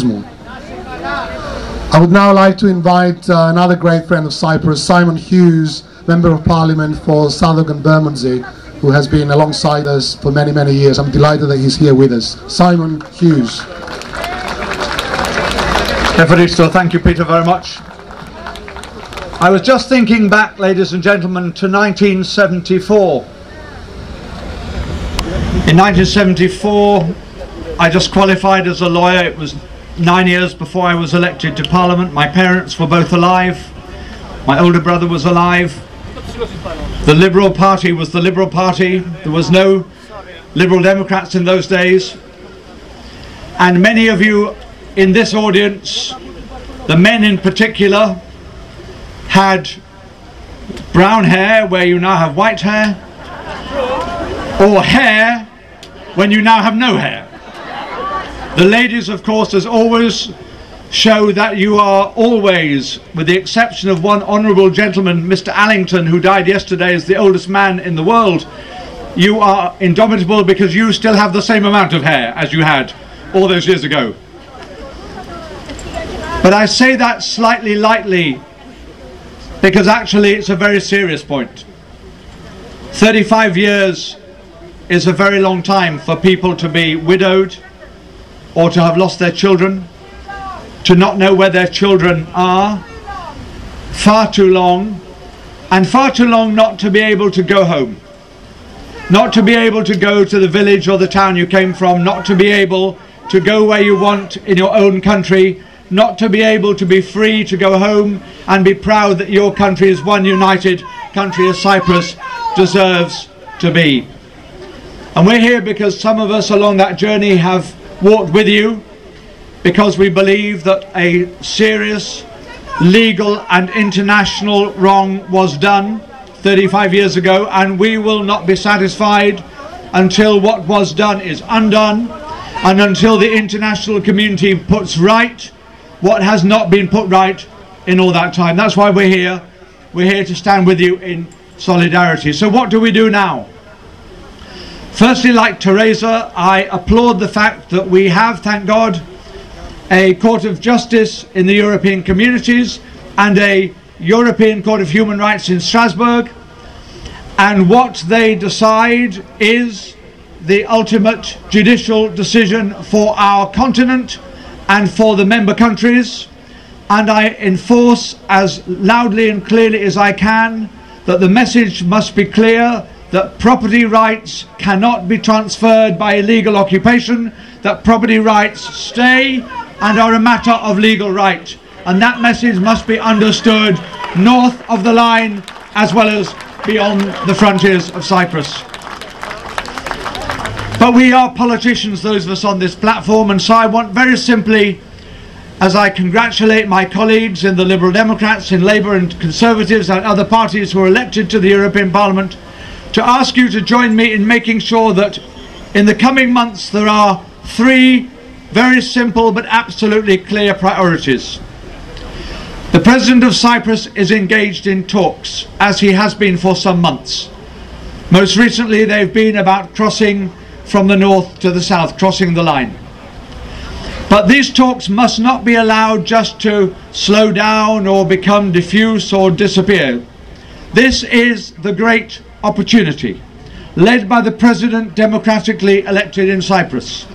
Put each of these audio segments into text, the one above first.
abysmal. I would now like to invite another great friend of Cyprus, Simon Hughes, Member of Parliament for Southwark and Bermondsey, who has been alongside us for many, many years. I'm delighted that he's here with us. Simon Hughes. Evaristo, thank you, Peter, very much. I was just thinking back, ladies and gentlemen, to 1974. In 1974, I just qualified as a lawyer. It was 9 years before I was elected to Parliament. My parents were both alive. My older brother was alive. The Liberal Party was the Liberal Party. There was no Liberal Democrats in those days. And many of you in this audience, the men in particular, had brown hair where you now have white hair, or hair when you now have no hair. The ladies, of course, as always, show that you are always, with the exception of one honourable gentleman, Mr. Allington, who died yesterday as the oldest man in the world, you are indomitable because you still have the same amount of hair as you had all those years ago. But I say that slightly lightly because actually it's a very serious point. 35 years is a very long time for people to be widowed or to have lost their children, to not know where their children are. Far too long, and far too long not to be able to go home, not to be able to go to the village or the town you came from, not to be able to go where you want in your own country, not to be able to be free to go home and be proud that your country is one united country as Cyprus deserves to be. And we're here because some of us along that journey have walked with you, because we believe that a serious legal and international wrong was done 35 years ago, and we will not be satisfied until what was done is undone and until the international community puts right what has not been put right in all that time. That's why we're here. We're here to stand with you in solidarity. So what do we do now? Firstly, like Teresa, I applaud the fact that we have, thank God, a Court of Justice in the European Communities and a European Court of Human Rights in Strasbourg, and what they decide is the ultimate judicial decision for our continent and for the member countries. And I enforce as loudly and clearly as I can that the message must be clear, that property rights cannot be transferred by illegal occupation, that property rights stay and are a matter of legal right. And that message must be understood north of the line as well as beyond the frontiers of Cyprus. But we are politicians, those of us on this platform, and so I want very simply, as I congratulate my colleagues in the Liberal Democrats, in Labour and Conservatives and other parties who are elected to the European Parliament, to ask you to join me in making sure that in the coming months there are three very simple but absolutely clear priorities. The President of Cyprus is engaged in talks, as he has been for some months. Most recently they've been about crossing from the north to the south, crossing the line. But these talks must not be allowed just to slow down or become diffuse or disappear. This is the great opportunity, led by the President democratically elected in Cyprus.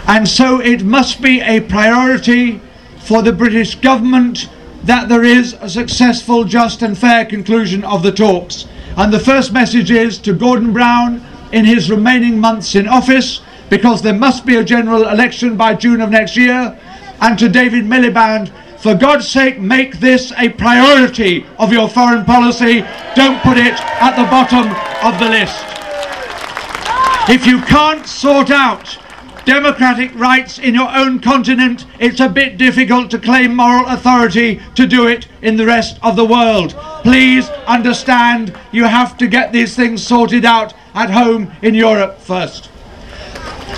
And so it must be a priority for the British government that there is a successful, just and fair conclusion of the talks. And the first message is to Gordon Brown in his remaining months in office, because there must be a general election by June of next year, and to David Miliband, for God's sake, make this a priority of your foreign policy. Don't put it at the bottom of the list. If you can't sort out democratic rights in your own continent, it's a bit difficult to claim moral authority to do it in the rest of the world. Please understand, you have to get these things sorted out at home in Europe first.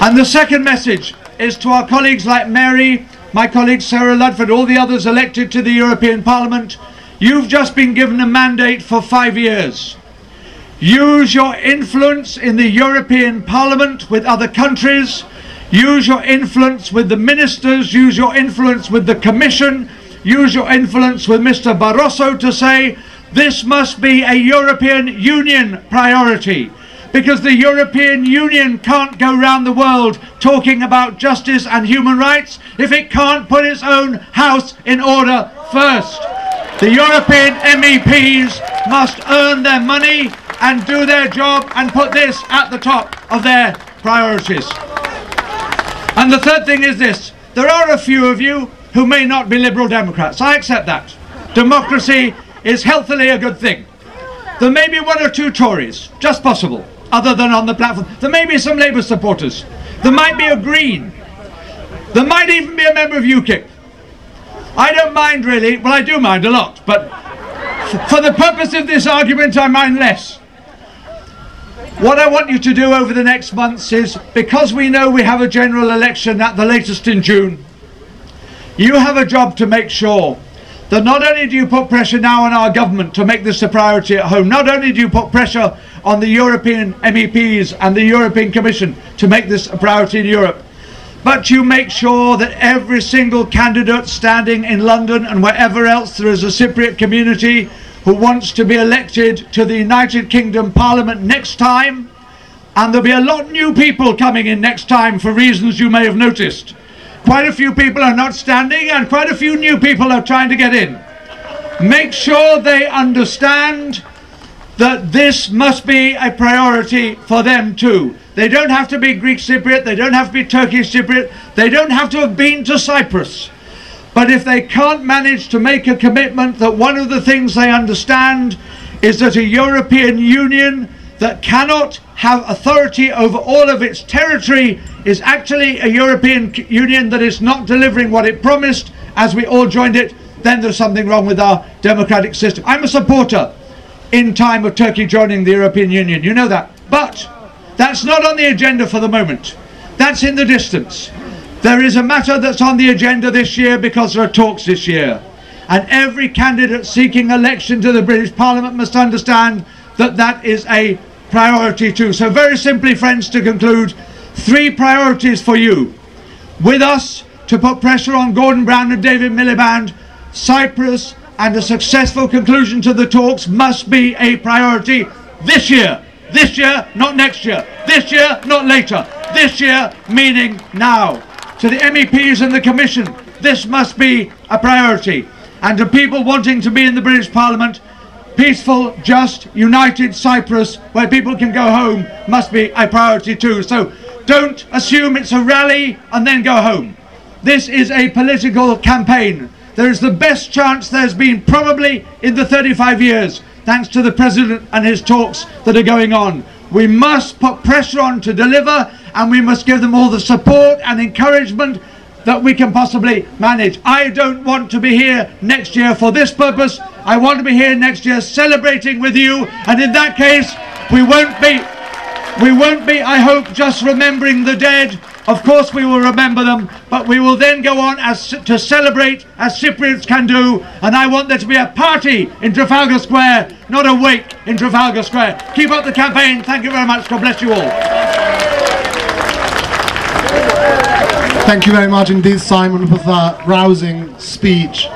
And the second message is to our colleagues like Mary, my colleague Sarah Ludford, all the others elected to the European Parliament. You've just been given a mandate for 5 years. Use your influence in the European Parliament with other countries. Use your influence with the ministers, use your influence with the Commission, use your influence with Mr. Barroso to say this must be a European Union priority, because the European Union can't go round the world talking about justice and human rights if it can't put its own house in order first. The European MEPs must earn their money and do their job and put this at the top of their priorities. And the third thing is this: there are a few of you who may not be Liberal Democrats. I accept that. Democracy is healthily a good thing. There may be one or two Tories, just possible, other than on the platform. There may be some Labour supporters. There might be a Green. There might even be a member of UKIP. I don't mind really, well I do mind a lot, but for the purpose of this argument I mind less. What I want you to do over the next months is, because we know we have a general election at the latest in June, you have a job to make sure that not only do you put pressure now on our government to make this a priority at home, not only do you put pressure on the European MEPs and the European Commission to make this a priority in Europe, but you make sure that every single candidate standing in London and wherever else there is a Cypriot community who wants to be elected to the United Kingdom Parliament next time, and there'll be a lot of new people coming in next time for reasons you may have noticed. Quite a few people are not standing and quite a few new people are trying to get in. Make sure they understand that this must be a priority for them too. They don't have to be Greek Cypriot, they don't have to be Turkish Cypriot, they don't have to have been to Cyprus. But if they can't manage to make a commitment that one of the things they understand is that a European Union that cannot have authority over all of its territory is actually a European Union that is not delivering what it promised as we all joined it, then there's something wrong with our democratic system. I'm a supporter in time of Turkey joining the European Union, you know that. But that's not on the agenda for the moment. That's in the distance. There is a matter that's on the agenda this year because there are talks this year. And every candidate seeking election to the British Parliament must understand that that is a priority too. So very simply, friends, to conclude, 3 priorities for you. With us, to put pressure on Gordon Brown and David Miliband, Cyprus and a successful conclusion to the talks must be a priority this year. This year, not next year. This year, not later. This year, meaning now. To the MEPs and the Commission, this must be a priority. And to people wanting to be in the British Parliament, peaceful, just, united Cyprus, where people can go home, must be a priority too. So don't assume it's a rally and then go home. This is a political campaign. There is the best chance there's been probably in the 35 years, thanks to the President and his talks that are going on. We must put pressure on to deliver, and we must give them all the support and encouragement that we can possibly manage. I don't want to be here next year for this purpose. I want to be here next year celebrating with you, and in that case we won't be, I hope, just remembering the dead. Of course we will remember them, but we will then go on to celebrate as Cypriots can do, and I want there to be a party in Trafalgar Square, not a wake in Trafalgar Square. Keep up the campaign. Thank you very much. God bless you all. Thank you very much indeed, Simon, for that rousing speech.